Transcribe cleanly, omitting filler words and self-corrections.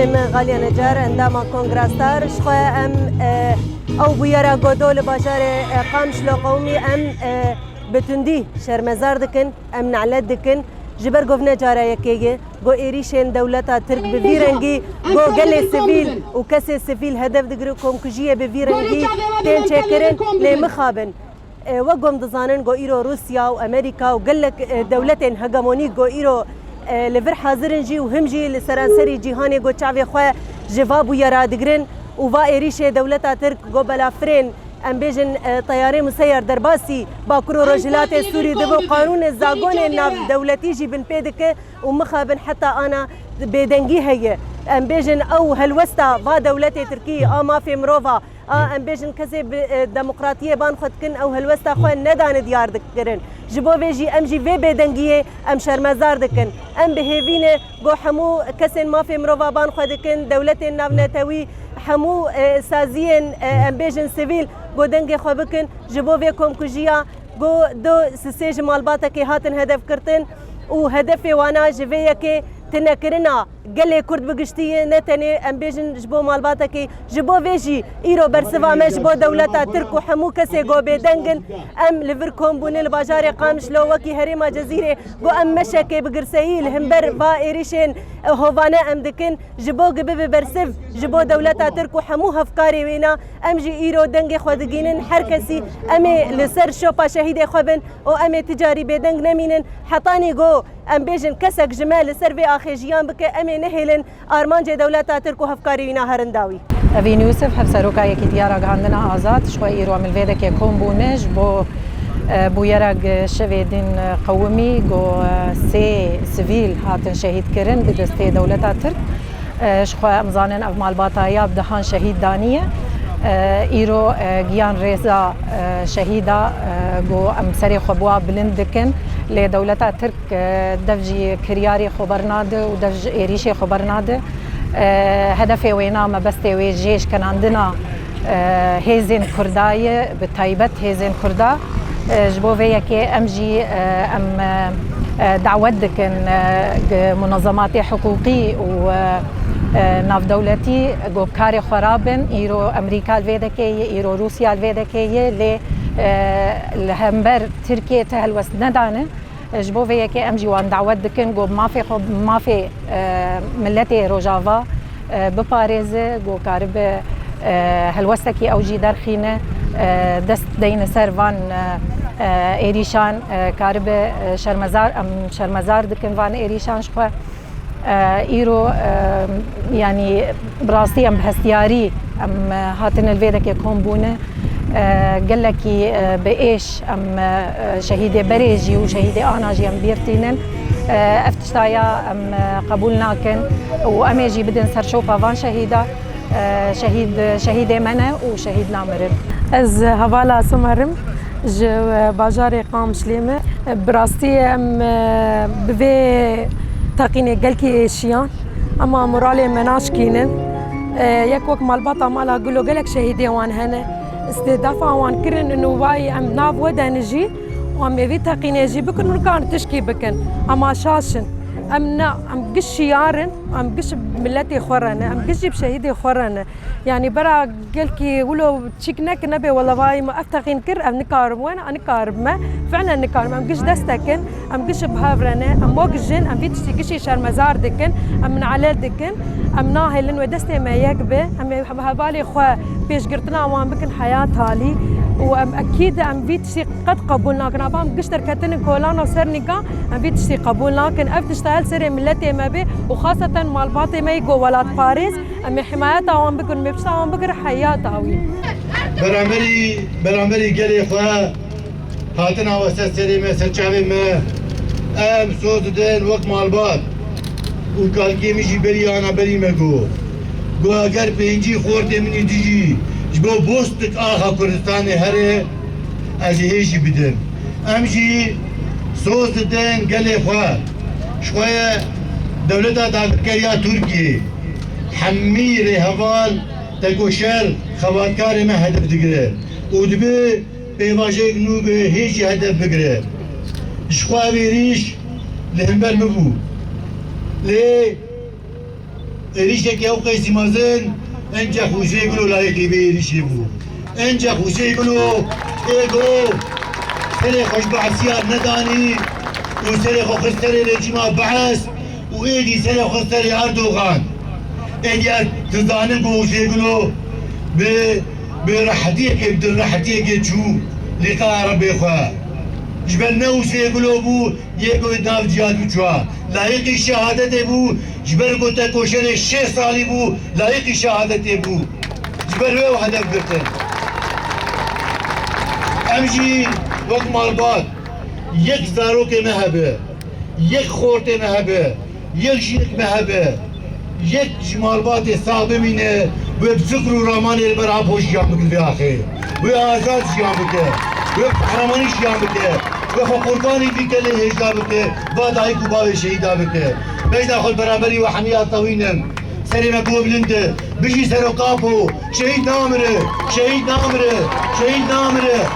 ناوی من غالیا نجار انداما کنگراستار شخوا ام او بویرا گودول باشار قامشلو قومی ام بتندی شرمزار دکن ام نعلت دکن جبر گفنه جاره یکیه گو ایریشن دولتا ترک بویرنگی گو گل سیویل و کسی سیویل هدف دگرو کمکجیه بویرنگی تین چکرن لمخابن و گم دزانن گو ایرو روسیا و امریکا و گلک دولتین هگمونی گو ایرو لور حاضرن جی و هم جی لسرانسری جیهانی گو چاوی خواه جوابو یرا دگرن و با ایریش دولتا ترک گو بلافرین ام بیجن طیاره مسیر درباسی باکرو رجلات سوری دبو قانون زاگون ناف دولتی جی بن پیدک و مخابن حتی آنا بدنگی هیه ام بیجن او هلوستا با دولت ترکی ما في مروفا ام بیجن کسی دموکراتیه بان خود کن او هلوستا خو ندان دیار دکرن جبو ویجی ام جی وی بدنگیه ام شرمزار دکن ام بهوینه گو حمو کسی ما في مروفا بان خود کن دولت ناف نتوی حمو سازین ام بیجن سیویل گو دنگ خو بکن جبو وی کمکجیا گو دو سیج مالباتا که هاتن هدف کرتن و هدف وانا جویه که تنکرنا گله کرد بگشتیه نتنی ام بیجن جبو مالباتا که جبو ویجی ایرو برسوا ما جبو دولتا ترک و حمو کسی گو بیدنگن ام لور کمبونه لباجار قامش لو وکی هریما جزیره گو ام مشکی بگرسایی لهمبر با ایریشن هوانه ام دکن جبو گبه برسف جبو دولتا ترک و حمو هفکاری وینا ام جی ایرو دنگ خودگینن هر کسی امی لسر شوپا شهید خوبن و امی تجاری بیدنگ نمینن حطانی گو ام بیجن کسک جمال سر وی آخیجیان بکه امی نهیلن آرمانج دولتا ترک و هفکاری وینا هرنداوی اوین یوسف هفسروکا یکی دیارا گاندنا آزاد شوی ایرو عمل ویده که کم بونش بو یرگ شویدین قومی گو سی سویل هاتن شهید کرن بدسته دولتا ترک شخوا امزانن اف مالباتایا بدهان شهید دانیه ایرو گیان ریزا شهیدا گو ام سری خبوا بلند دکن لدولتا ترک دفجی کریاری خبرناده و دفج ایریش خبرناده هدف وینا مبسته وی جيش كان عندنا هيزن كرداي بتايبت هيزن كردا جبو فيا كي امجي ام دعوت دكن منظمات حقوقي و ناف دولتي جو كاري خرابن ايرو امريكا الفيدكيه ايرو روسيا الفيدكيه ل الهمبر تركيا تهلوس ندانه جبو فيا كي امجي وان دعوت دكن جو ما في ملتي روجافا بباريز جو كارب هلوستكي اوجي درخينه دست دين سرفان ايريشان كارب شرمزار ام شرمزار دكن فان ايريشان شخوا ايرو يعني براستي ام بهستياري ام هاتن الفيدك يكون بونه قال لك بايش ام شهيده بريجي وشهيده اناجي ام بيرتينن افتشتايا ام قبولنا كن واميجي بدن سرشوفا فان شهيده شهيده منا وشهيد نامرن از هوالا سمرم ج باجار قام شليمه براستي ام بفي تاقيني قالكي شيان اما مرالي مناش كينن يك وك مالباطا مالا قولو قالك شهيدي وان هنا استدافع وان كرن انه واي ام ناف ودا نجي وام في تاقيني جي بكن ونكان تشكي بكن اما شاشن ام قش يارن ام قش ملتي خورنا ام قش بشهيدي خورنا يعني برا قالكي ولو تشيكنك نبي والله واي ما افتقين كر ام نكارب وين انا كارب ما فعلا نكارب ام قش دستكن ام قش بهافرنا ام موجن ام بيتشي قشي شرمزار دكن ام من علال دكن ام ناهلن ودستي ما يكبه ام هبالي خو بيش قرتنا وان بكن حياه هالي وام اكيد ام بيتشي قد قبولنا كنا بام قشتر كتن كولانا وسرنيكا ام بيتشي قبولنا كن افتشتغل سري ملتي ما بي وخاصه مال باطي ما يجو ولاد باريس ام حمايتها وان بكن مبشتا وان بكر حياتها وي برامبري قالي خو هاتنا وسسري ما سرچاوي ما ام سودن وقت مال بات وقال كي مشي بري انا بري ما جو اگر بينجي خورد من ديجي جبو بوستك آخا كردستان هره از هيجي بدن امجي سوز دين قلي خواه شوية دولتا داكريا تركي حميري هفال تكوشر خواتكاري ما هدف دقره ودبي بيواجه نوبه هيجي هدف بقره شخوا بيريش لهمبر مبو ليه إريشك يا قيس مازن انجح وسيقولوا لا يقلبي إريش يبو انجح وسيقولوا إيقو سري خوش بعد سيار نداني وسري خو خسري لجماع بعث وإيدي سري خسري أردوغان إيدي تزانن قو وسيقولوا برحتيك بدل رحتيك شو لقاء ربي خواه جبل نوسي يقولوا بو يقول ناف جهاد بچوا لايق الشهادة بو جبل قلت كوشن الشيخ صالي بو لايق الشهادة بو جبل هو هدف قلتن امجي وقت مالبات يك زاروك مهبه يك خورت مهبه يك جيك مهبه يك جمالبات صعب منه وبذكر رامان البراب هوش جامك في آخر وآزاد جامك وحرماني جامك وخو قرباني في كل هجابك وادعي كوباوي شهيدابك بيدا خل برابري وحميات طوينم سري مقوم لنده بيجي سرو قابو شهيد نامره شهيد نامره شهيد نامره